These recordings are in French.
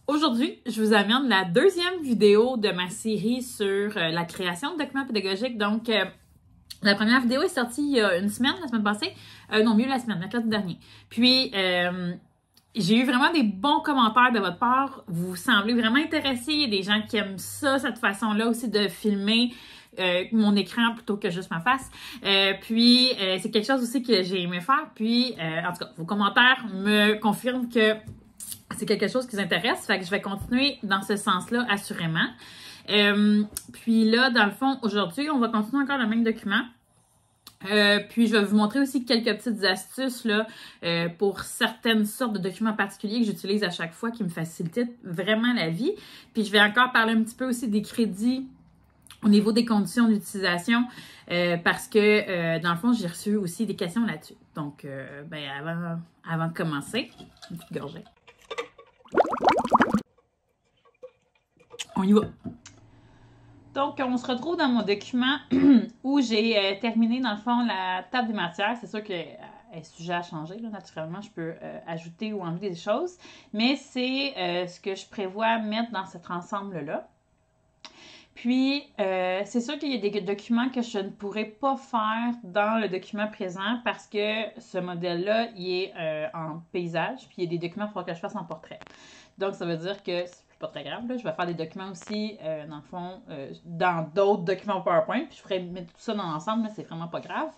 Aujourd'hui, je vous amène la deuxième vidéo de ma série sur la création de documents pédagogiques. Donc, la première vidéo est sortie il y a une semaine, la semaine passée. Non, mieux la semaine, mercredi dernier. Puis, j'ai eu vraiment des bons commentaires de votre part. Vous semblez vraiment intéressés. Il y a des gens qui aiment ça, cette façon-là aussi de filmer mon écran plutôt que juste ma face. Puis, c'est quelque chose aussi que j'ai aimé faire. Puis, en tout cas, vos commentaires me confirment que c'est quelque chose qui vous intéresse. Fait que je vais continuer dans ce sens-là, assurément. Puis là, dans le fond, aujourd'hui, on va continuer encore le même document. Puis je vais vous montrer aussi quelques petites astuces là, pour certaines sortes de documents particuliers que j'utilise à chaque fois qui me facilitent vraiment la vie. Puis je vais encore parler un petit peu aussi des crédits au niveau des conditions d'utilisation parce que dans le fond, j'ai reçu aussi des questions là-dessus. Donc, avant de commencer, une petite gorgée. On y va! Donc, on se retrouve dans mon document où j'ai terminé, dans le fond, la table des matières. C'est sûr qu'elle est sujet à changer. Là. Naturellement, je peux ajouter ou enlever des choses. Mais c'est ce que je prévois mettre dans cet ensemble-là. Puis, c'est sûr qu'il y a des documents que je ne pourrais pas faire dans le document présent parce que ce modèle-là, il est en paysage. Puis, il y a des documents qu'il faut que je fasse en portrait. Donc, ça veut dire que pas très grave, là. Je vais faire des documents aussi, dans le fond, dans d'autres documents PowerPoint, puis je ferai mettre tout ça dans l'ensemble, mais c'est vraiment pas grave.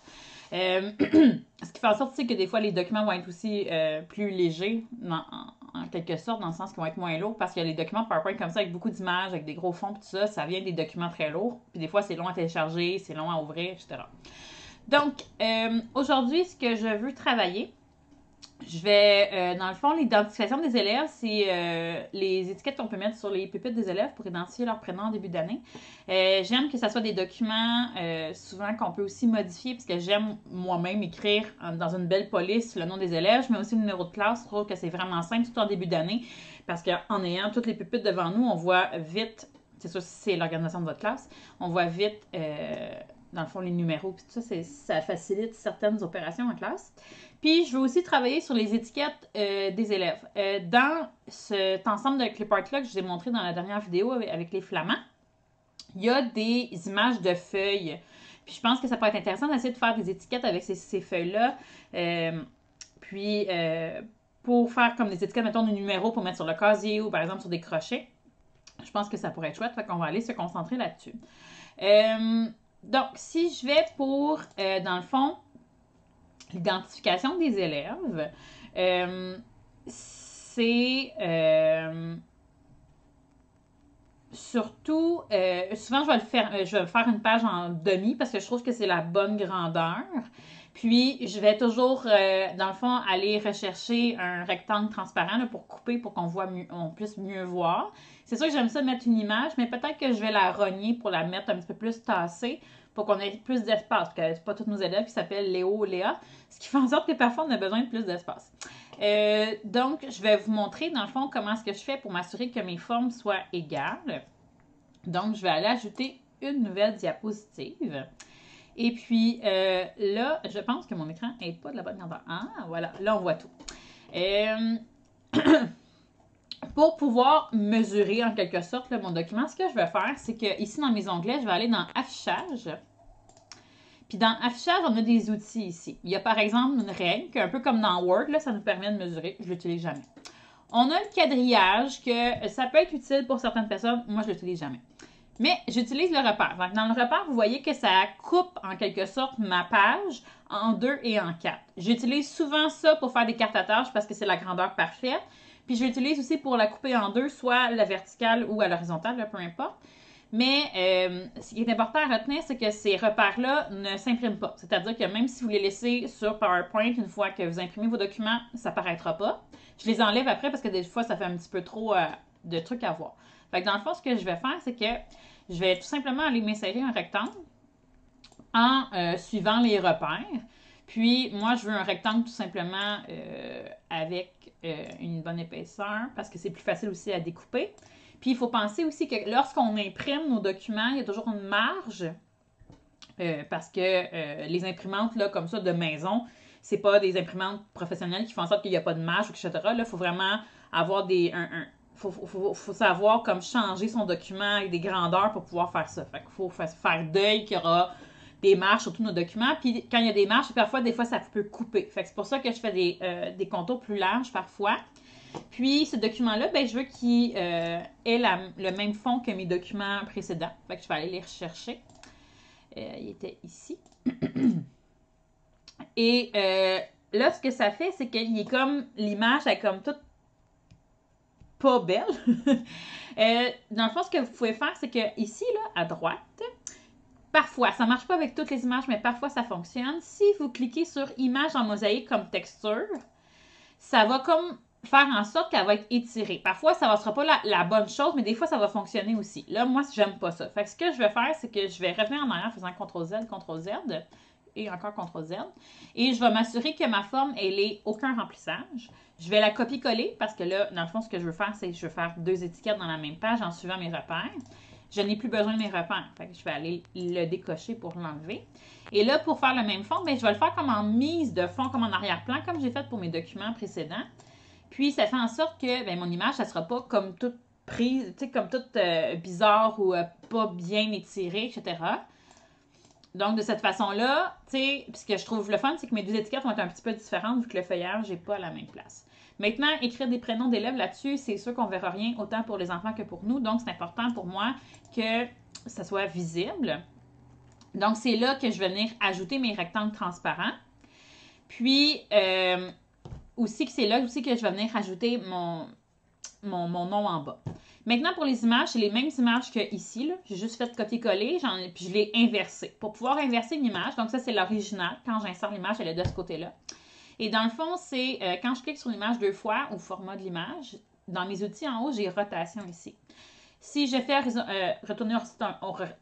Ce qui fait en sorte que des fois, les documents vont être aussi plus légers, en quelque sorte, dans le sens qu'ils vont être moins lourds, parce qu'il y a les documents PowerPoint comme ça, avec beaucoup d'images, avec des gros fonds, puis tout ça, ça vient des documents très lourds, puis des fois, c'est long à télécharger, c'est long à ouvrir, etc. Donc, aujourd'hui, ce que je veux travailler, je vais, dans le fond, l'identification des élèves, c'est les étiquettes qu'on peut mettre sur les pupitres des élèves pour identifier leur prénom en début d'année. J'aime que ce soit des documents, souvent qu'on peut aussi modifier, parce que j'aime moi-même écrire dans une belle police le nom des élèves. Je mets aussi le numéro de classe, je trouve que c'est vraiment simple, surtout en début d'année, parce qu'en ayant toutes les pupitres devant nous, on voit vite, c'est sûr si c'est l'organisation de votre classe, on voit vite, dans le fond, les numéros, puis tout ça, ça facilite certaines opérations en classe. Puis, je veux aussi travailler sur les étiquettes des élèves. Dans cet ensemble de clipart-là que je vous ai montré dans la dernière vidéo avec les flamands, il y a des images de feuilles. Puis, je pense que ça peut être intéressant d'essayer de faire des étiquettes avec ces feuilles-là. Pour faire comme des étiquettes, mettons, de numéros pour mettre sur le casier ou, par exemple, sur des crochets. Je pense que ça pourrait être chouette. Fait qu'on va aller se concentrer là-dessus. Donc, si je vais pour, dans le fond, l'identification des élèves, c'est surtout, souvent je vais faire une page en demi parce que je trouve que c'est la bonne grandeur. Puis, je vais toujours, dans le fond, aller rechercher un rectangle transparent là, pour couper, pour on puisse mieux voir. C'est sûr que j'aime ça mettre une image, mais peut-être que je vais la rogner pour la mettre un petit peu plus tassée, pour qu'on ait plus d'espace, parce que c'est pas tous nos élèves qui s'appellent Léo ou Léa, ce qui fait en sorte que parfois on a besoin de plus d'espace. Donc, je vais vous montrer, dans le fond, comment est-ce que je fais pour m'assurer que mes formes soient égales. Donc, je vais aller ajouter une nouvelle diapositive. Et puis, là, je pense que mon écran n'est pas de la bonne grandeur. Ah, voilà, là, on voit tout. Pour pouvoir mesurer, en quelque sorte, là, mon document, ce que je vais faire, c'est que ici, dans mes onglets, je vais aller dans Affichage. Puis, dans Affichage, on a des outils ici. Il y a, par exemple, une règle, un peu comme dans Word, là, ça nous permet de mesurer. Je ne l'utilise jamais. On a le quadrillage, que ça peut être utile pour certaines personnes. Moi, je ne l'utilise jamais. Mais j'utilise le repère. Donc, dans le repère, vous voyez que ça coupe en quelque sorte ma page en 2 et en 4. J'utilise souvent ça pour faire des cartes à tâches parce que c'est la grandeur parfaite. Puis je l'utilise aussi pour la couper en 2, soit à la verticale ou à l'horizontale, peu importe. Mais ce qui est important à retenir, c'est que ces repères-là ne s'impriment pas. C'est-à-dire que même si vous les laissez sur PowerPoint, une fois que vous imprimez vos documents, ça ne paraîtra pas. Je les enlève après parce que des fois, ça fait un petit peu trop de trucs à voir. Fait que dans le fond, ce que je vais faire, c'est que je vais tout simplement aller m'insérer un rectangle en suivant les repères. Puis, moi, je veux un rectangle tout simplement avec une bonne épaisseur parce que c'est plus facile aussi à découper. Puis, il faut penser aussi que lorsqu'on imprime nos documents, il y a toujours une marge parce que les imprimantes, là, comme ça, de maison, c'est pas des imprimantes professionnelles qui font en sorte qu'il n'y a pas de marge, etc. Là, il faut vraiment avoir faut savoir comme changer son document avec des grandeurs pour pouvoir faire ça. Fait qu'il faut faire d'œil qu'il y aura des marges sur tous nos documents. Puis quand il y a des marges, des fois, ça peut couper. Fait que c'est pour ça que je fais des contours plus larges parfois. Puis ce document-là, ben, je veux qu'il ait le même fond que mes documents précédents. Fait que je vais aller les rechercher. Il était ici. Et là, ce que ça fait, c'est qu'il est comme, l'image est comme toute pas belle. Dans le fond, ce que vous pouvez faire, c'est que ici, là, à droite, parfois, ça marche pas avec toutes les images, mais parfois ça fonctionne. Si vous cliquez sur image en mosaïque comme texture, ça va comme faire en sorte qu'elle va être étirée. Parfois, ça ne sera pas la bonne chose, mais des fois, ça va fonctionner aussi. Là, moi, j'aime pas ça. Fait que ce que je vais faire, c'est que je vais revenir en arrière en faisant CTRL-Z, CTRL-Z, et encore CTRL-Z. Et je vais m'assurer que ma forme, elle ait aucun remplissage. Je vais la copier-coller parce que là, dans le fond, ce que je veux faire, c'est que je veux faire 2 étiquettes dans la même page en suivant mes repères. Je n'ai plus besoin de mes repères. Fait que je vais aller le décocher pour l'enlever. Et là, pour faire le même fond, bien, je vais le faire comme en mise de fond, comme en arrière-plan, comme j'ai fait pour mes documents précédents. Puis, ça fait en sorte que bien, mon image, ça ne sera pas comme toute prise, tu sais, comme toute bizarre ou pas bien étirée, etc. Donc, de cette façon-là, tu sais, ce que je trouve le fun, c'est que mes 2 étiquettes vont être un petit peu différentes vu que le feuillage n'est pas à la même place. Maintenant, écrire des prénoms d'élèves là-dessus, c'est sûr qu'on ne verra rien autant pour les enfants que pour nous. Donc, c'est important pour moi que ça soit visible. Donc, c'est là que je vais venir ajouter mes rectangles transparents. Puis, aussi que c'est là aussi que je vais venir ajouter mon nom en bas. Maintenant, pour les images, c'est les mêmes images que ici. J'ai juste fait copier-coller, puis je l'ai inversé. Pour pouvoir inverser une image, donc ça, c'est l'original. Quand j'insère l'image, elle est de ce côté-là. Et dans le fond, c'est quand je clique sur l'image 2 fois au format de l'image, dans mes outils en haut, j'ai rotation ici. Si je fais retourner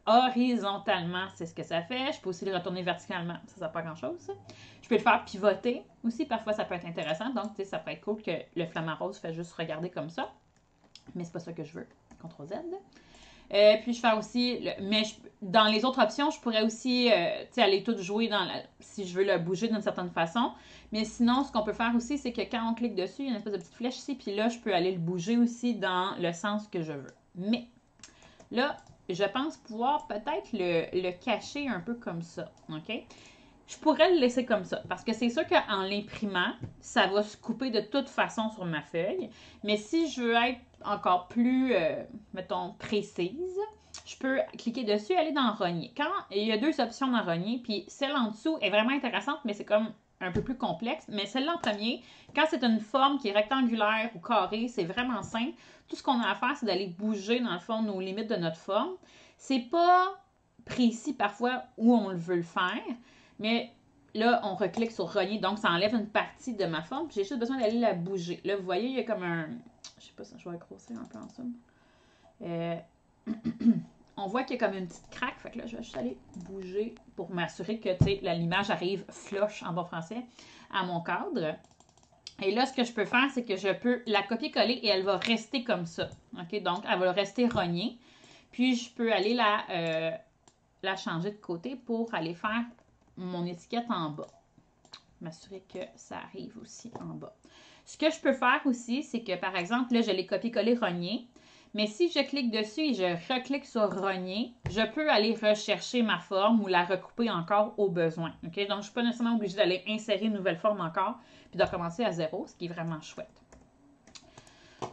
horizontalement, c'est ce que ça fait. Je peux aussi le retourner verticalement. Ça ne sert pas à grand-chose. Je peux le faire pivoter aussi. Parfois, ça peut être intéressant. Donc, ça peut être cool que le flamant rose fait juste regarder comme ça. Mais c'est pas ça que je veux. CTRL-Z. Puis, je fais aussi... dans les autres options, je pourrais aussi aller tout jouer si je veux le bouger d'une certaine façon. Mais sinon, ce qu'on peut faire aussi, c'est que quand on clique dessus, il y a une espèce de petite flèche ici. Puis là, je peux aller le bouger aussi dans le sens que je veux. Mais là, je pense pouvoir peut-être le cacher un peu comme ça. OK? Je pourrais le laisser comme ça parce que c'est sûr qu'en l'imprimant, ça va se couper de toute façon sur ma feuille. Mais si je veux être encore plus, mettons, précise, je peux cliquer dessus et aller dans Rogner. Quand il y a 2 options dans Rogner, puis celle en dessous est vraiment intéressante, mais c'est comme un peu plus complexe. Mais celle-là en premier, quand c'est une forme qui est rectangulaire ou carrée, c'est vraiment simple. Tout ce qu'on a à faire, c'est d'aller bouger, dans le fond, nos limites de notre forme. C'est pas précis parfois où on veut le faire, mais là, on reclique sur Rogner, donc ça enlève une partie de ma forme. J'ai juste besoin d'aller la bouger. Là, vous voyez, il y a comme un... Je sais pas si je vais grossir un peu en zoom. On voit qu'il y a comme une petite craque. Fait que là, je vais juste aller bouger pour m'assurer que l'image arrive flush en bon français à mon cadre. Et là, ce que je peux faire, c'est que je peux la copier-coller et elle va rester comme ça. OK? Donc, elle va rester rognée. Puis, je peux aller la changer de côté pour aller faire mon étiquette en bas. M'assurer que ça arrive aussi en bas. Ce que je peux faire aussi, c'est que, par exemple, là, je l'ai copié-collé rogné. Mais si je clique dessus et je reclique sur Rogner, je peux aller rechercher ma forme ou la recouper encore au besoin. Okay? Donc, je ne suis pas nécessairement obligée d'aller insérer une nouvelle forme encore puis de recommencer à 0, ce qui est vraiment chouette.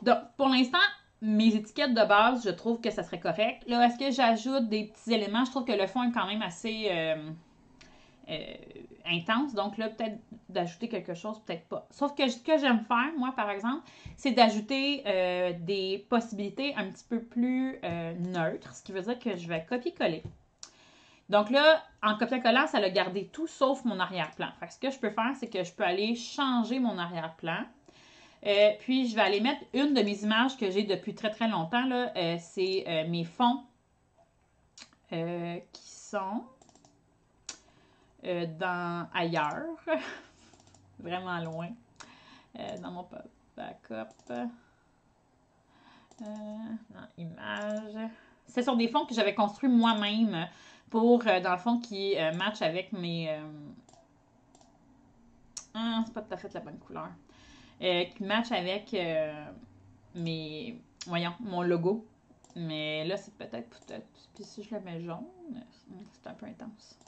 Donc, pour l'instant, mes étiquettes de base, je trouve que ça serait correct. Là, est-ce que j'ajoute des petits éléments? Je trouve que le fond est quand même assez intense. Donc là, peut-être d'ajouter quelque chose, peut-être pas. Sauf que ce que j'aime faire, moi, par exemple, c'est d'ajouter des possibilités un petit peu plus neutres, ce qui veut dire que je vais copier-coller. Donc là, en copiant-collant, ça a gardé tout sauf mon arrière-plan. Fait que ce que je peux faire, c'est que je peux aller changer mon arrière-plan. Puis, je vais aller mettre une de mes images que j'ai depuis très, très longtemps. C'est mes fonds qui sont ailleurs. Vraiment loin. Dans mon backup. Dans images. Ce sont des fonds que j'avais construits moi-même pour, dans le fond, qui matchent avec mes Ah, c'est pas tout à fait la bonne couleur. Qui match avec voyons, mon logo. Mais là, c'est peut-être. Puis si je le mets jaune, c'est un peu intense.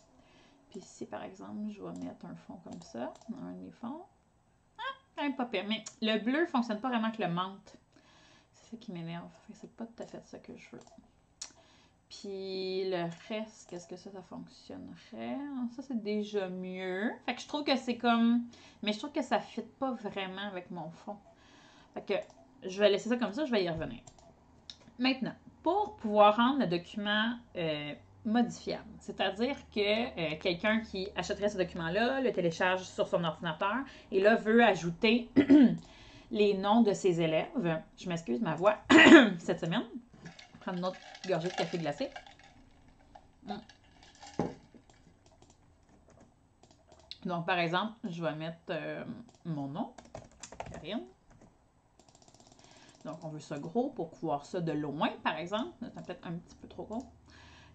Puis ici, par exemple, je vais mettre un fond comme ça, un de mes fonds. Quand même pas pire. Mais le bleu fonctionne pas vraiment avec le menthe. C'est ça qui m'énerve. C'est pas tout à fait ça que je veux. Puis le reste, qu'est-ce que ça fonctionnerait? Ça, c'est déjà mieux. Fait que je trouve que c'est comme... Mais je trouve que ça ne fit pas vraiment avec mon fond. Fait que je vais laisser ça comme ça, je vais y revenir. Maintenant, pour pouvoir rendre le document modifiable, c'est-à-dire que quelqu'un qui achèterait ce document-là, le télécharge sur son ordinateur et là veut ajouter les noms de ses élèves. Je m'excuse, ma voix cette semaine. Prendre une autre gorgée de café glacé. Donc, par exemple, je vais mettre mon nom, Karine. Donc, on veut ça gros pour voir ça de loin, par exemple. C'est peut-être un petit peu trop gros.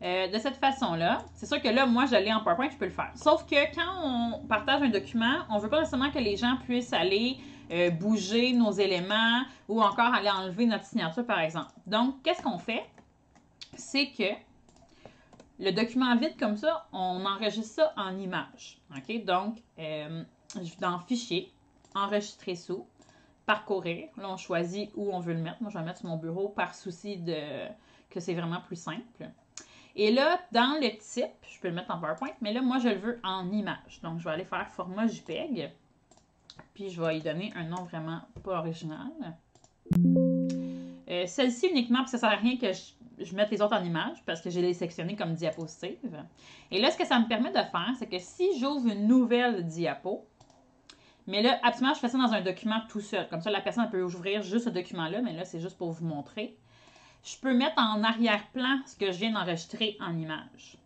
De cette façon-là, c'est sûr que là, moi, je l'ai en PowerPoint, je peux le faire. Sauf que quand on partage un document, on ne veut pas nécessairement que les gens puissent aller bouger nos éléments ou encore aller enlever notre signature, par exemple. Donc, qu'est-ce qu'on fait? C'est que le document vide comme ça, on enregistre ça en image. OK? Donc, dans Fichier, Enregistrer sous, Parcourir. Là, on choisit où on veut le mettre. Moi, je vais le mettre sur mon bureau par souci de que c'est vraiment plus simple. Et là, dans le type, je peux le mettre en PowerPoint, mais là, moi, je le veux en image. Donc, je vais aller faire format JPEG. Puis, je vais y donner un nom vraiment pas original. Celle-ci uniquement, parce que ça ne sert à rien que je mette les autres en image, parce que j'ai les sectionnés comme diapositive. Et là, ce que ça me permet de faire, c'est que si j'ouvre une nouvelle diapo, mais là, absolument, je fais ça dans un document tout seul. Comme ça, la personne peut ouvrir juste ce document-là, mais là, c'est juste pour vous montrer. Je peux mettre en arrière-plan ce que je viens d'enregistrer en image.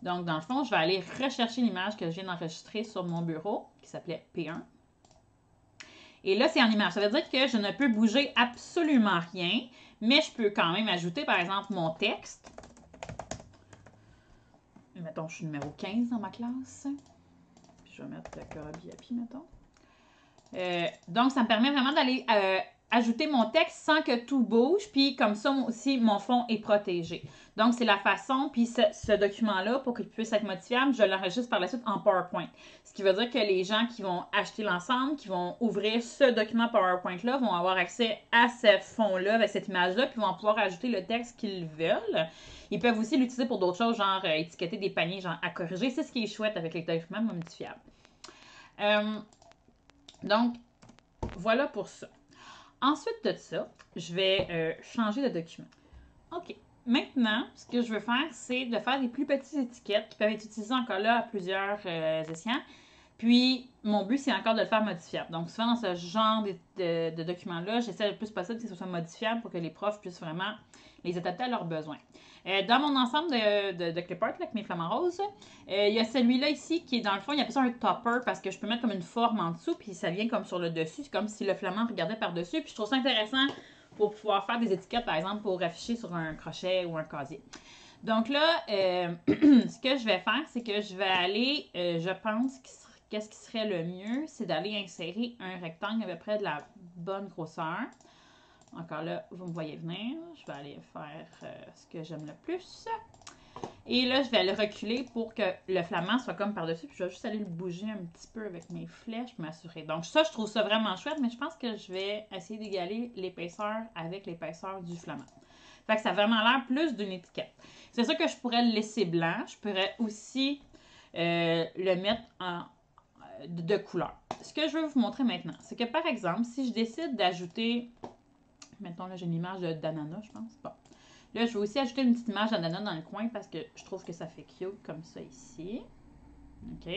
Donc, dans le fond, je vais aller rechercher l'image que je viens d'enregistrer sur mon bureau, qui s'appelait P1. Et là, c'est en image. Ça veut dire que je ne peux bouger absolument rien, mais je peux quand même ajouter, par exemple, mon texte. Mettons, je suis numéro 15 dans ma classe. Puis je vais mettre Corabi Happy, mettons. Donc, ça me permet vraiment d'aller ajouter mon texte sans que tout bouge. Puis, comme ça aussi, mon fond est protégé. Donc, c'est la façon. Puis, ce document-là, pour qu'il puisse être modifiable, je l'enregistre par la suite en PowerPoint. Ce qui veut dire que les gens qui vont acheter l'ensemble, qui vont ouvrir ce document PowerPoint-là, vont avoir accès à ce fond-là, avec cette image-là, puis vont pouvoir ajouter le texte qu'ils veulent. Ils peuvent aussi l'utiliser pour d'autres choses, genre étiqueter des paniers, genre à corriger. C'est ce qui est chouette avec les documents modifiables. Donc, voilà pour ça. Ensuite de ça, je vais changer de document. OK. Maintenant, ce que je veux faire, c'est de faire des plus petites étiquettes qui peuvent être utilisées encore là à plusieurs escients. Puis, mon but, c'est encore de le faire modifiable. Donc, souvent, dans ce genre de documents-là, j'essaie le plus possible que ce soit modifiable pour que les profs puissent vraiment les adapter à leurs besoins. Dans mon ensemble de clipart avec mes flamants roses, il y a celui-là ici qui est dans le fond, il y a ça un topper parce que je peux mettre comme une forme en dessous, puis ça vient comme sur le dessus. C'est comme si le flamant regardait par-dessus. Puis je trouve ça intéressant pour pouvoir faire des étiquettes, par exemple, pour afficher sur un crochet ou un casier. Donc là, ce que je vais faire, c'est que je vais aller, je pense, qu'est-ce qui serait le mieux, c'est d'aller insérer un rectangle à peu près de la bonne grosseur. Encore là, vous me voyez venir. Je vais aller faire ce que j'aime le plus. Et là, je vais le reculer pour que le flamant soit comme par-dessus. Puis je vais juste aller le bouger un petit peu avec mes flèches pour m'assurer. Donc ça, je trouve ça vraiment chouette, mais je pense que je vais essayer d'égaler l'épaisseur avec l'épaisseur du flamant. Fait que ça a vraiment l'air plus d'une étiquette. C'est sûr que je pourrais le laisser blanc. Je pourrais aussi le mettre de couleur. Ce que je veux vous montrer maintenant, c'est que par exemple, si je décide d'ajouter... Mettons, là, j'ai une image d'ananas, je pense. Bon. Là, je vais aussi ajouter une petite image d'ananas dans le coin parce que je trouve que ça fait cute comme ça ici. OK?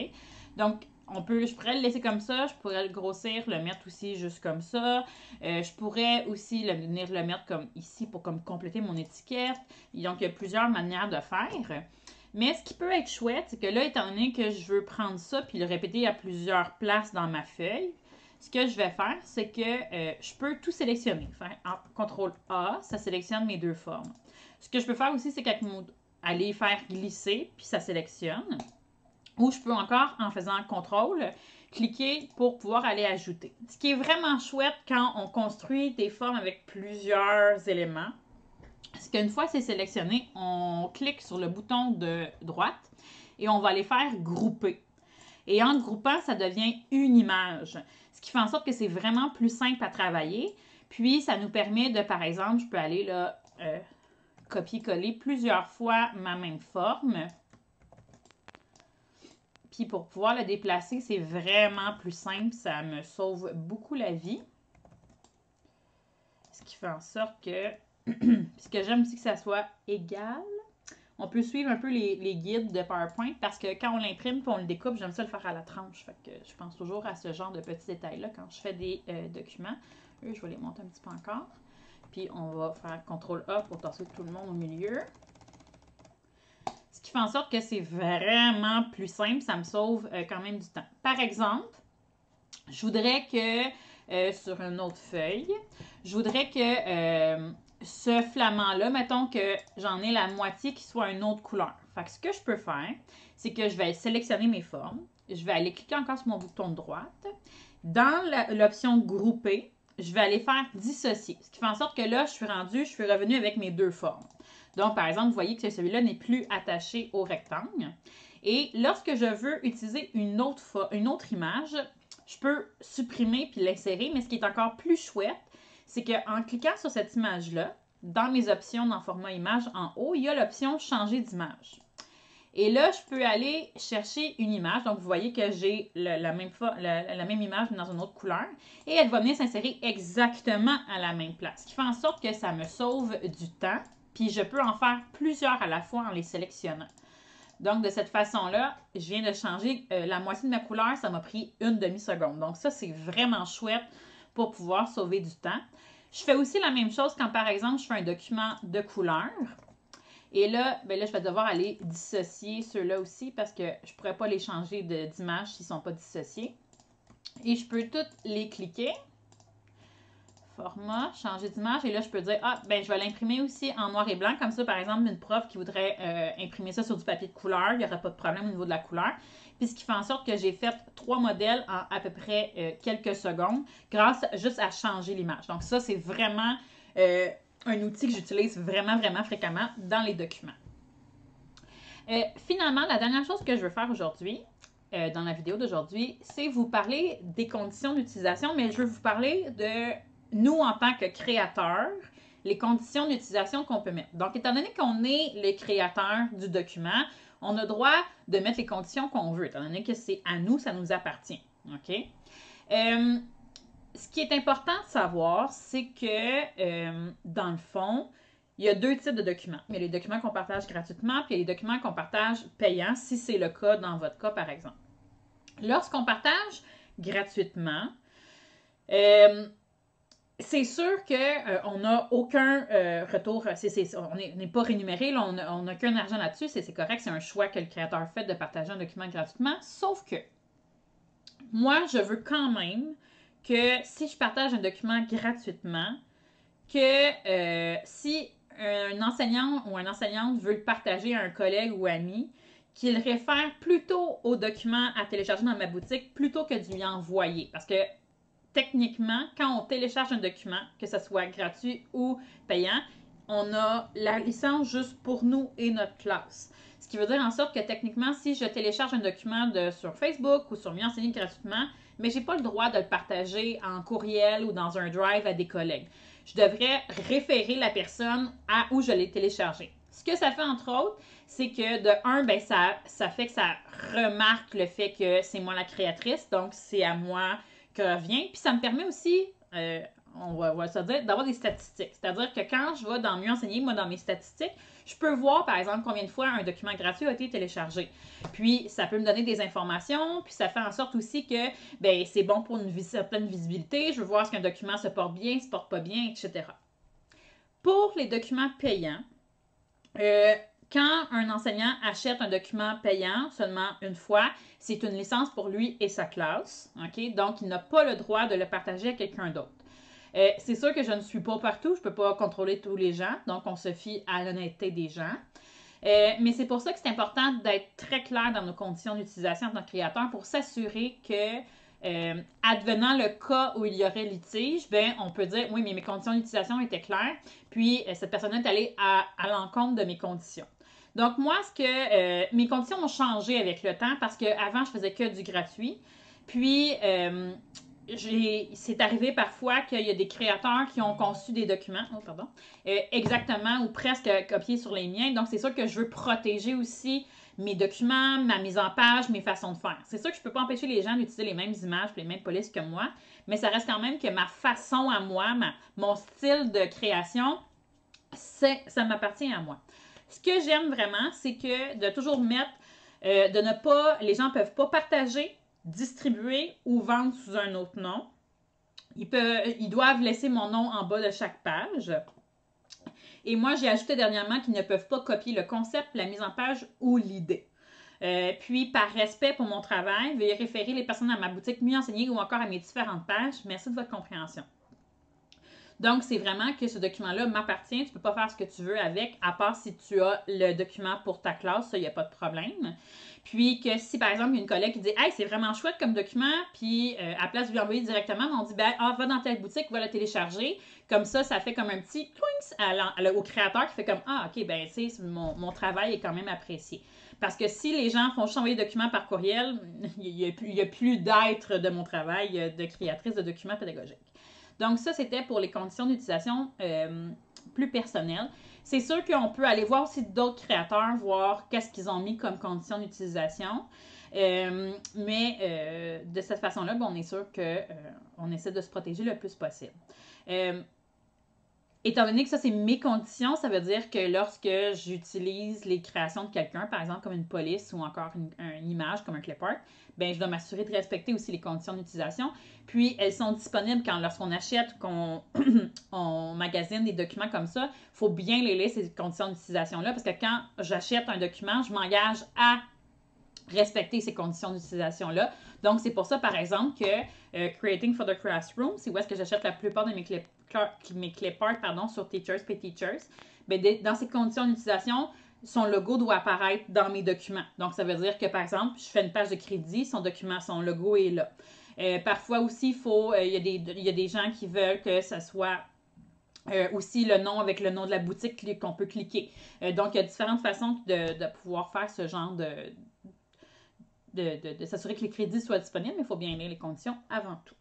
Donc, je pourrais le laisser comme ça. Je pourrais le grossir, le mettre aussi juste comme ça. Je pourrais aussi venir le mettre comme ici pour comme compléter mon étiquette. Donc, il y a plusieurs manières de faire. Mais ce qui peut être chouette, c'est que là, étant donné que je veux prendre ça puis le répéter à plusieurs places dans ma feuille, ce que je vais faire, c'est que je peux tout sélectionner. Faire CTRL A, ça sélectionne mes deux formes. Ce que je peux faire aussi, c'est aller faire glisser, puis ça sélectionne. Ou je peux encore, en faisant CTRL, cliquer pour pouvoir aller ajouter. Ce qui est vraiment chouette quand on construit des formes avec plusieurs éléments, c'est qu'une fois c'est sélectionné, on clique sur le bouton de droite et on va les faire grouper. Et en groupant, ça devient une image, ce qui fait en sorte que c'est vraiment plus simple à travailler. Puis, ça nous permet de, par exemple, je peux aller là, copier-coller plusieurs fois ma même forme. Puis, pour pouvoir le déplacer, c'est vraiment plus simple. Ça me sauve beaucoup la vie. Ce qui fait en sorte que, ce que j'aime aussi que ça soit égal. On peut suivre un peu les guides de PowerPoint parce que quand on l'imprime et on le découpe, j'aime ça le faire à la tranche. Fait que je pense toujours à ce genre de petits détails-là quand je fais des documents. Eux, je vais les monter un petit peu encore. Puis on va faire CTRL-A pour tasser tout le monde au milieu. Ce qui fait en sorte que c'est vraiment plus simple. Ça me sauve quand même du temps. Par exemple, je voudrais que, sur une autre feuille, je voudrais que ce flamand-là, mettons que j'en ai la moitié qui soit une autre couleur. Fait que ce que je peux faire, c'est que je vais sélectionner mes formes. Je vais aller cliquer encore sur mon bouton de droite. Dans l'option grouper, je vais aller faire dissocier. Ce qui fait en sorte que là, je suis revenu avec mes deux formes. Donc, par exemple, vous voyez que celui-là n'est plus attaché au rectangle. Et lorsque je veux utiliser une autre image, je peux supprimer puis l'insérer, mais ce qui est encore plus chouette, c'est qu'en cliquant sur cette image-là, dans mes options dans format image en haut, il y a l'option changer d'image. Et là, je peux aller chercher une image. Donc, vous voyez que j'ai la même image mais dans une autre couleur. Et elle va venir s'insérer exactement à la même place. Ce qui fait en sorte que ça me sauve du temps. Puis, je peux en faire plusieurs à la fois en les sélectionnant. Donc, de cette façon-là, je viens de changer la moitié de ma couleur. Ça m'a pris une demi-seconde. Donc, ça, c'est vraiment chouette pour pouvoir sauver du temps. Je fais aussi la même chose quand, par exemple, je fais un document de couleur. Et là, ben là, je vais devoir aller dissocier ceux-là aussi parce que je ne pourrais pas les changer d'image s'ils ne sont pas dissociés. Et je peux toutes les cliquer. Format, changer d'image. Et là, je peux dire, ah, ben, je vais l'imprimer aussi en noir et blanc. Comme ça, par exemple, une prof qui voudrait imprimer ça sur du papier de couleur, il n'y aura pas de problème au niveau de la couleur. Puis, ce qui fait en sorte que j'ai fait 3 modèles en à peu près quelques secondes grâce juste à changer l'image. Donc, ça, c'est vraiment un outil que j'utilise vraiment, vraiment fréquemment dans les documents. Finalement, la dernière chose que je veux faire aujourd'hui, dans la vidéo d'aujourd'hui, c'est vous parler des conditions d'utilisation, mais je veux vous parler de nous en tant que créateurs, les conditions d'utilisation qu'on peut mettre. Donc, étant donné qu'on est le créateur du document, on a droit de mettre les conditions qu'on veut, étant donné que c'est à nous, ça nous appartient. OK? Ce qui est important de savoir, c'est que, dans le fond, il y a deux types de documents. Il y a les documents qu'on partage gratuitement, puis il y a les documents qu'on partage payants, si c'est le cas dans votre cas, par exemple. Lorsqu'on partage gratuitement, c'est sûr qu'on n'a aucun retour, on n'est pas rémunéré, là, on n'a qu'un argent là-dessus, c'est correct, c'est un choix que le créateur fait de partager un document gratuitement, sauf que moi, je veux quand même que si je partage un document gratuitement, que si un enseignant ou une enseignante veut le partager à un collègue ou ami, qu'il réfère plutôt au document à télécharger dans ma boutique plutôt que de lui envoyer. Parce que techniquement, quand on télécharge un document, que ce soit gratuit ou payant, on a la licence juste pour nous et notre classe. Ce qui veut dire en sorte que techniquement, si je télécharge un document sur Facebook ou sur Mieux enseigner gratuitement, mais je n'ai pas le droit de le partager en courriel ou dans un drive à des collègues. Je devrais référer la personne à où je l'ai téléchargé. Ce que ça fait, entre autres, c'est que de un, ben, ça fait que ça remarque le fait que c'est moi la créatrice, donc c'est à moi que revient. Puis ça me permet aussi, on va se dire, d'avoir des statistiques. C'est-à-dire que quand je vais dans Mieux enseigner, moi, dans mes statistiques, je peux voir, par exemple, combien de fois un document gratuit a été téléchargé. Puis, ça peut me donner des informations, puis ça fait en sorte aussi que ben, c'est bon pour une certaine visibilité. Je veux voir si un document se porte bien, se porte pas bien, etc. Pour les documents payants, quand un enseignant achète un document payant seulement une fois, c'est une licence pour lui et sa classe. Okay? Donc, il n'a pas le droit de le partager à quelqu'un d'autre. C'est sûr que je ne suis pas partout, je ne peux pas contrôler tous les gens, donc on se fie à l'honnêteté des gens. Mais c'est pour ça que c'est important d'être très clair dans nos conditions d'utilisation en tant que créateur pour s'assurer que, advenant le cas où il y aurait litige, ben, on peut dire, oui, mais mes conditions d'utilisation étaient claires, puis cette personne est allée à l'encontre de mes conditions. Donc, moi, mes conditions ont changé avec le temps parce qu'avant, je faisais que du gratuit. Puis, c'est arrivé parfois qu'il y a des créateurs qui ont conçu des documents, exactement ou presque copiés sur les miens. Donc, c'est sûr que je veux protéger aussi mes documents, ma mise en page, mes façons de faire. C'est sûr que je ne peux pas empêcher les gens d'utiliser les mêmes images et les mêmes polices que moi, mais ça reste quand même que ma façon à moi, mon style de création, ça m'appartient à moi. Ce que j'aime vraiment, c'est que de toujours mettre, les gens ne peuvent pas partager, distribuer ou vendre sous un autre nom. Ils doivent laisser mon nom en bas de chaque page. Et moi, j'ai ajouté dernièrement qu'ils ne peuvent pas copier le concept, la mise en page ou l'idée. Puis, par respect pour mon travail, veuillez référer les personnes à ma boutique Mieux Enseigner ou encore à mes différentes pages. Merci de votre compréhension. Donc, c'est vraiment que ce document-là m'appartient. Tu ne peux pas faire ce que tu veux avec, à part si tu as le document pour ta classe, ça, il n'y a pas de problème. Puis que si, par exemple, il y a une collègue qui dit « Hey, c'est vraiment chouette comme document », puis à place de lui envoyer directement, on dit « Ben, va dans telle boutique, va le télécharger ». Comme ça fait comme un petit twinks au créateur qui fait comme « Ah, OK, ben, tu sais, mon travail est quand même apprécié ». Parce que si les gens font juste envoyer des documents par courriel, il n'y a plus d'être de mon travail de créatrice de documents pédagogiques. Donc, ça, c'était pour les conditions d'utilisation plus personnelles. C'est sûr qu'on peut aller voir aussi d'autres créateurs, voir qu'est-ce qu'ils ont mis comme conditions d'utilisation. Mais de cette façon-là, on est sûr qu'on essaie de se protéger le plus possible. Étant donné que ça, c'est mes conditions, ça veut dire que lorsque j'utilise les créations de quelqu'un, par exemple comme une police ou encore une image comme un clipart, ben je dois m'assurer de respecter aussi les conditions d'utilisation. Puis, elles sont disponibles lorsqu'on achète, qu'on on magasine des documents comme ça, il faut bien les lire, ces conditions d'utilisation-là, parce que quand j'achète un document, je m'engage à respecter ces conditions d'utilisation-là. Donc, c'est pour ça, par exemple, que Creating for the Classroom, c'est où est-ce que j'achète la plupart de mes cliparts sur Teachers Pay Teachers. Bien, dans ces conditions d'utilisation, son logo doit apparaître dans mes documents. Donc, ça veut dire que, par exemple, je fais une page de crédit, son logo est là. Parfois aussi, il y a des gens qui veulent que ça soit aussi le nom avec le nom de la boutique qu'on peut cliquer. Donc, il y a différentes façons de pouvoir faire ce genre de s'assurer que les crédits soient disponibles, mais il faut bien lire les conditions avant tout.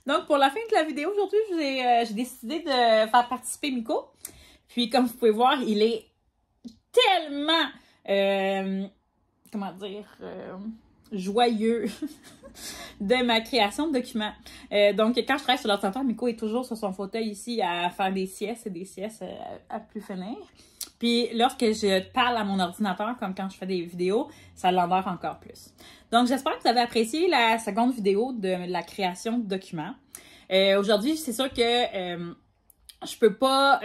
Donc, pour la fin de la vidéo, aujourd'hui, j'ai décidé de faire participer Miko. Puis, comme vous pouvez voir, il est tellement, joyeux de ma création de documents. Donc, quand je travaille sur l'ordinateur, Miko est toujours sur son fauteuil ici à faire des siestes et des siestes à plus finir. Puis, lorsque je parle à mon ordinateur, comme quand je fais des vidéos, ça l'endort encore plus. Donc, j'espère que vous avez apprécié la seconde vidéo de la création de documents. Aujourd'hui, c'est sûr que je peux pas...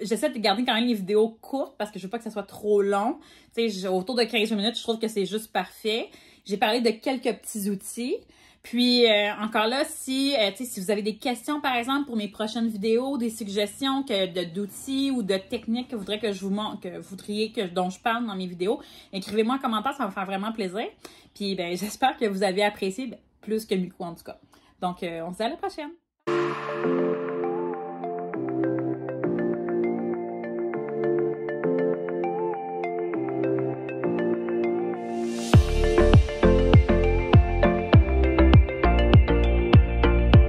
J'essaie de garder quand même les vidéos courtes parce que je veux pas que ça soit trop long. Tu sais, autour de 15 minutes, je trouve que c'est juste parfait. J'ai parlé de quelques petits outils. Puis, encore là, si vous avez des questions, par exemple, pour mes prochaines vidéos, des suggestions d'outils ou de techniques que vous voudriez que je vous montre, dont je parle dans mes vidéos, écrivez-moi en commentaire, ça va me faire vraiment plaisir. Puis, ben, j'espère que vous avez apprécié, plus que Miko en tout cas. Donc, on se dit à la prochaine!